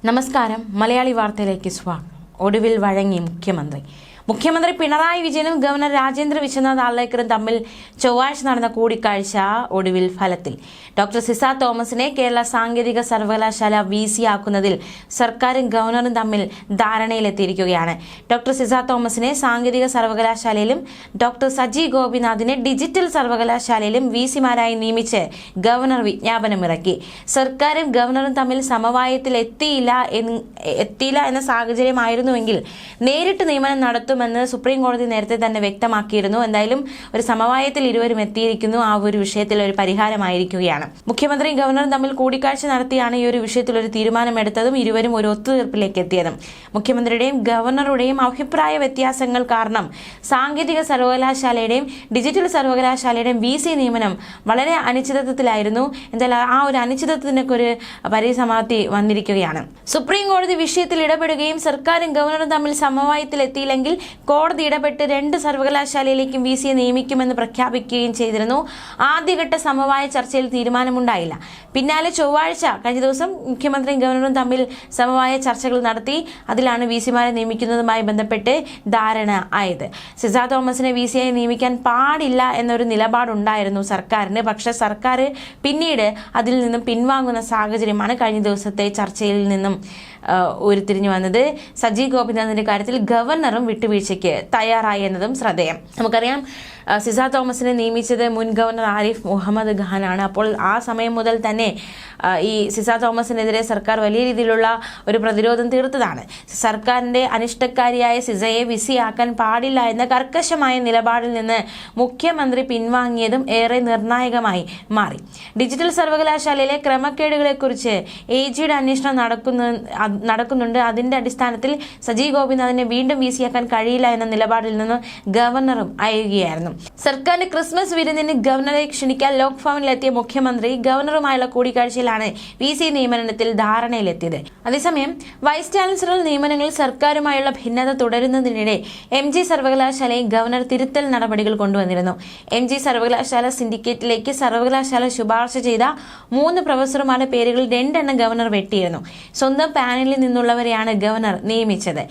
നമസ്കാരം. മലയാളി വാർത്തയിലേക്ക് സ്വാഗതം. ഒടുവിൽ വഴങ്ങി മുഖ്യമന്ത്രി പിണറായി വിജയനും ഗവർണർ രാജേന്ദ്ര വിശ്വനാഥ് ആർലേക്കറും തമ്മിൽ ചൊവ്വാഴ്ച നടന്ന കൂടിക്കാഴ്ച ഒടുവിൽ ഫലത്തിൽ. ഡോക്ടർ സിസ തോമസിനെ കേരള സാങ്കേതിക സർവകലാശാല VC ആക്കുന്നതിൽ സർക്കാരും ഗവർണറും തമ്മിൽ ധാരണയിലെത്തിയിരിക്കുകയാണ്. ഡോക്ടർ സിസ തോമസിനെ സാങ്കേതിക സർവകലാശാലയിലും ഡോക്ടർ സജി ഗോപിനാഥിനെ ഡിജിറ്റൽ സർവകലാശാലയിലും VCമാരായി നിയമിച്ച് ഗവർണർ വിജ്ഞാപനമിറക്കി. സർക്കാരും ഗവർണറും തമ്മിൽ സമവായത്തിൽ എത്തിയില്ല എന്ന സാഹചര്യമായിരുന്നുവെങ്കിൽ നേരിട്ട് നിയമനം നടത്തുമെന്ന് സുപ്രീം കോടതി നേരത്തെ തന്നെ വ്യക്തമാക്കിയിരുന്നു. എന്തായാലും ഒരു സമവായത്തിൽ ഇരുവരും എത്തിയിരിക്കുന്നു. ആ ഒരു വിഷയത്തിൽ ഒരു പരിഹാരമായിരിക്കുകയാണ്. മുഖ്യമന്ത്രിയും ഗവർണറും തമ്മിൽ കൂടിക്കാഴ്ച നടത്തിയാണ് ഈ ഒരു വിഷയത്തിൽ ഒരു തീരുമാനമെടുത്തതും ഇരുവരും ഒരു ഒത്തുതീർപ്പിലേക്ക് എത്തിയതും. മുഖ്യമന്ത്രിയുടെയും ഗവർണറുടെയും അഭിപ്രായ വ്യത്യാസങ്ങൾ കാരണം സാങ്കേതിക സർവകലാശാലയുടെയും ഡിജിറ്റൽ സർവകലാശാലയുടെയും VC നിയമനം വളരെ അനിശ്ചിതത്വത്തിലായിരുന്നു. എന്തായാലും ആ ഒരു അനിശ്ചിതത്വത്തിനൊക്കെ ഒരു പരിസമാപ്തി വന്നിരിക്കുകയാണ്. സുപ്രീം കോടതി വിഷയത്തിൽ ഇടപെടുകയും സർക്കാരും ഗവർണറും തമ്മിൽ സമവായത്തിൽ എത്തിയില്ലെങ്കിൽ കോടതി ഇടപെട്ട് 2 സർവകലാശാലയിലേക്കും VC നിയമിക്കുമെന്ന് പ്രഖ്യാപിക്കുകയും ചെയ്തിരുന്നു. ആദ്യഘട്ട സമവായ ചർച്ചയിൽ തീരുമാനമുണ്ടായില്ല. പിന്നാലെ ചൊവ്വാഴ്ച കഴിഞ്ഞ ദിവസം മുഖ്യമന്ത്രിയും ഗവർണറും തമ്മിൽ സമവായ ചർച്ചകൾ നടത്തി. അതിലാണ് VCമാരെ നിയമിക്കുന്നതുമായി ബന്ധപ്പെട്ട് ധാരണ ആയത്. സിസ തോമസിനെ VCയായി നിയമിക്കാൻ പാടില്ല എന്നൊരു നിലപാടുണ്ടായിരുന്നു സർക്കാരിന്. പക്ഷെ സർക്കാർ പിന്നീട് അതിൽ നിന്നും പിൻവാങ്ങുന്ന സാഹചര്യമാണ് കഴിഞ്ഞ ദിവസത്തെ ചർച്ചയിൽ നിന്നും ഉരുത്തിരിഞ്ഞു വന്നത്. സജി ഗോപിനാഥിന്റെ കാര്യത്തിൽ ഗവർണറും വിട്ടുവീഴ്ചയ്ക്ക് തയ്യാറായി എന്നതും ശ്രദ്ധേയം. നമുക്കറിയാം, സിസ തോമസിനെ നിയമിച്ചത് മുൻ ഗവർണർ ആരിഫ് മുഹമ്മദ് ഖാനാണ്. അപ്പോൾ ആ സമയം മുതൽ തന്നെ ഈ സിസ തോമസിനെതിരെ സർക്കാർ വലിയ രീതിയിലുള്ള ഒരു പ്രതിരോധം തീർത്തതാണ്. സർക്കാരിന്റെ അനിഷ്ടക്കാരിയായ സിസയെ VC ആക്കാൻ പാടില്ല എന്ന കർക്കശമായ നിലപാടിൽ നിന്ന് മുഖ്യമന്ത്രി പിൻവാങ്ങിയതും ഏറെ നിർണായകമായി മാറി. ഡിജിറ്റൽ സർവകലാശാലയിലെ ക്രമക്കേടുകളെക്കുറിച്ച് AGയുടെ അന്വേഷണം നടക്കുന്നുണ്ട്. അതിന്റെ അടിസ്ഥാനത്തിൽ സജി ഗോപിനാഥിനെ വീണ്ടും VC ആക്കാൻ കഴിയില്ല എന്ന നിലപാടിൽ നിന്ന് ഗവർണറും അയയുകയായിരുന്നു. സർക്കാരിന്റെ ക്രിസ്മസ് വിരുന്നിന് ഗവർണറെ ക്ഷണിക്കാൻ ലോക് ഭവനിലെത്തിയ മുഖ്യമന്ത്രി ഗവർണറുമായുള്ള കൂടിക്കാഴ്ചയിലാണ് VC നിയമനത്തിൽ ധാരണയിലെത്തിയത്. അതേസമയം വൈസ് ചാൻസലർ നിയമനങ്ങളിൽ സർക്കാരുമായുള്ള ഭിന്നത തുടരുന്നതിനിടെ MG സർവകലാശാലയിൽ ഗവർണർ തിരുത്തൽ നടപടികൾ കൊണ്ടുവന്നിരുന്നു. MG സർവകലാശാല സിൻഡിക്കേറ്റിലേക്ക് സർവകലാശാല ശുപാർശ ചെയ്ത 3 പ്രൊഫസർമാരുടെ പേരുകളിൽ 2 എണ്ണം ഗവർണർ വെട്ടിയിരുന്നു. സ്വന്തം പാനലിൽ നിന്നുള്ളവരെയാണ് ഗവർണർ നിയമിച്ചത്.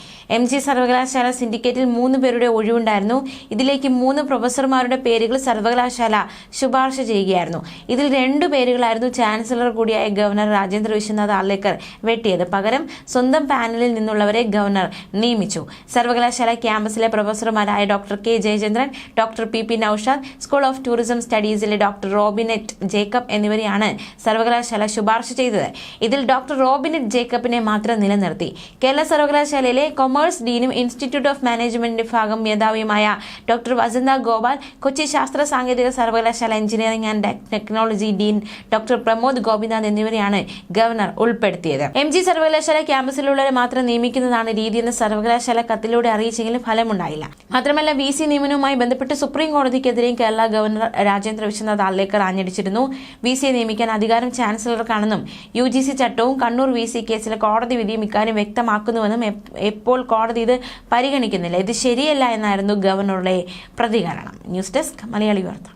MG സർവകലാശാല സിൻഡിക്കേറ്റിൽ 3 പേരുടെ ഒഴിവുണ്ടായിരുന്നു. ഇതിലേക്ക് 3 പ്രൊഫസർമാരുടെ പേരുകൾ സർവകലാശാല ശുപാർശ ചെയ്യുകയായിരുന്നു. ഇതിൽ 2 പേരുകളായിരുന്നു ചാൻസലർ കൂടിയായ ഗവർണർ രാജേന്ദ്ര വിശ്വനാഥ് ആർലേക്കർ വെട്ടിയത്. പകരം സ്വന്തം പാനലിൽ നിന്നുള്ളവരെ ഗവർണർ നിയമിച്ചു. സർവകലാശാല ക്യാമ്പസിലെ പ്രൊഫസർമാരായ doctor K Jayachandran, doctor PP Naushad, school of tourism സ്റ്റഡീസിലെ ഡോക്ടർ റോബിനെറ്റ് ജേക്കബ് എന്നിവരെയാണ് സർവകലാശാല ശുപാർശ ചെയ്തത്. ഇതിൽ ഡോക്ടർ റോബിനെറ്റ് ജേക്കബിനെ മാത്രം നിലനിർത്തി. കേരള സർവകലാശാലയിലെ കൊമേഴ്സ് ഡീനും ഇൻസ്റ്റിറ്റ്യൂട്ട് ഓഫ് മാനേജ്മെന്റ് വിഭാഗം മേധാവിയുമായ ഡോക്ടർ വസന്ത ഗോപാൽ, കൊച്ചി ശാസ്ത്ര സാങ്കേതിക സർവകലാശാല engineering and technology dean doctor Pramod Gopinath എന്നിവരെയാണ് ഗവർണർ ഉൾപ്പെടുത്തിയത്. MG സർവകലാശാല ക്യാമ്പസിലുള്ളവരെ മാത്രം നിയമിക്കുന്നതാണ് രീതിയെന്ന് സർവകലാശാല കത്തിലൂടെ അറിയിച്ചെങ്കിലും ഫലമുണ്ടായില്ല. മാത്രമല്ല, VC നിയമനവുമായി ബന്ധപ്പെട്ട് സുപ്രീം കോടതിക്കെതിരെയും കേരള ഗവർണർ രാജേന്ദ്ര വിശ്വനാഥ് ആർലേക്കർ ആഞ്ഞടിച്ചിരുന്നു. VC നിയമിക്കാൻ അധികാരം ചാൻസലർക്കാണെന്നും UGC ചട്ടവും കണ്ണൂർ VC കേസിലെ കോടതി വിധിയും ഇക്കാര്യം വ്യക്തമാക്കുന്നുവെന്നും എപ്പോൾ കോടതി ഇത് പരിഗണിക്കുന്നില്ല, ഇത് ശരിയല്ല എന്നായിരുന്നു ഗവർണറുടെ പ്രതികരണം. ന്യൂസ് ഡെസ്ക് മലയാളി വാർത്ത.